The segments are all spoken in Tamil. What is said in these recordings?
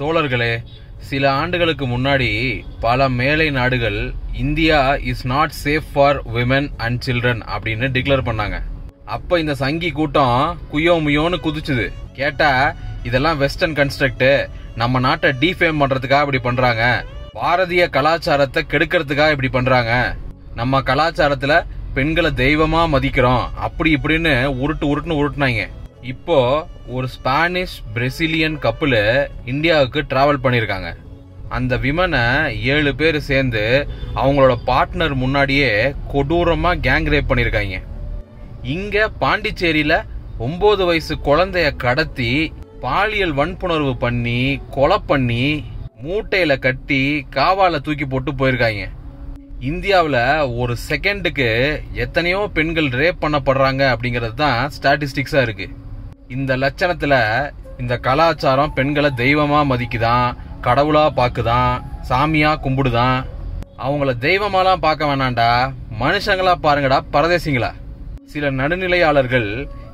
தோழர்களே, சில ஆண்டுகளுக்கு முன்னாடி பல மேலை நாடுகள் India is not safe for women and children அப்படின்னு டிக்ளேர் பண்ணாங்க. அப்ப இந்த சங்கி கூட்டம் குயோ முயோன்னு குதிச்சுது. கேட்டா இதெல்லாம் வெஸ்டர்ன் கன்ஸ்ட்ரக்ட், நம்ம நாட்டை டிஃபேம் பண்றதுக்காக இப்படி பண்றாங்க, பாரதிய கலாச்சாரத்தை கெடுக்கிறதுக்காக இப்படி பண்றாங்க, நம்ம கலாச்சாரத்துல பெண்களை தெய்வமா மதிக்கிறோம், அப்படி இப்படின்னு உருட்டுன்னு உருட்டுனாங்க. இப்போ ஒரு ஸ்பானிஷ் பிரேசிலியன் கப்புல இந்தியாவுக்கு டிராவல் பண்ணிருக்காங்க. அந்த விமனை 7 பேர் சேர்ந்து அவங்களோட பார்ட்னர் முன்னாடியே கொடூரமா கேங் ரேப் பண்ணிருக்காங்க. இங்க பாண்டிச்சேரியில 9 வயசு குழந்தைய கடத்தி பாலியல் வன்புணர்வு பண்ணி கொலை பண்ணி மூட்டையில கட்டி காவால தூக்கி போட்டு போயிருக்காங்க. இந்தியாவில் ஒரு செகண்டுக்கு எத்தனையோ பெண்கள் ரேப் பண்ணப்படுறாங்க அப்படிங்கிறது தான் ஸ்டாட்டிஸ்டிக்ஸா இருக்கு. இந்த லட்சணத்துல இந்த கலாச்சாரம் பெண்களை தெய்வமா மதிக்குதான், கடவுளா பாக்குதான், சாமியா கும்பிடுதான். அவங்கள தெய்வமாலாம் பார்க்க வேணாண்டா, மனுஷங்களா பாருங்கடா பரதேசிங்களா. சில நடுநிலையாளர்கள்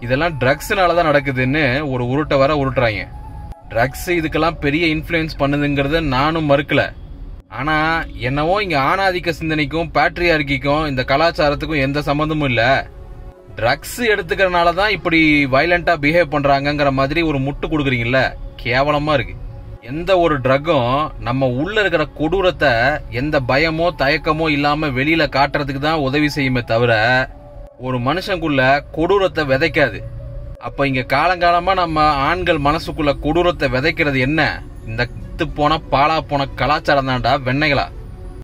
இதெல்லாம் ட்ரக்ஸ்னாலதான் நடக்குதுன்னு ஒரு உருட்டுறாங்க. ட்ரக்ஸ் இதுக்கெல்லாம் பெரிய இன்ஃப்ளூயன்ஸ் பண்ணுதுங்கிறத நானும் மறுக்கல. ஆனா என்னவோ இங்க ஆணாதிக்க சிந்தனைக்கும் பேட்ரியார்கிக்கும் இந்த கலாச்சாரத்துக்கும் எந்த சம்பந்தமும் இல்ல. ட்ரக்ஸ் எடுத்துக்கிறனாலதான் இப்படி வயலண்டா பிஹேவ் பண்றாங்கிற மாதிரி ஒரு முட்டு கொடுக்குறீங்கல்ல, கேவலமா இருக்கு. எந்த ஒரு ட்ரக்கும் நம்ம உள்ள இருக்கிற கொடூரத்தை எந்த பயமோ தயக்கமோ இல்லாம வெளியில காட்டுறதுக்கு தான் உதவி செய்யுமே தவிர ஒரு மனுஷனுக்குள்ள கொடூரத்தை விதைக்காது. அப்ப இங்க காலங்காலமா நம்ம ஆண்கள் மனசுக்குள்ள கொடூரத்தை விதைக்கிறது என்ன? இந்த போன பாலா போன கலாச்சாரம் தான்டா வெண்ணைகளா.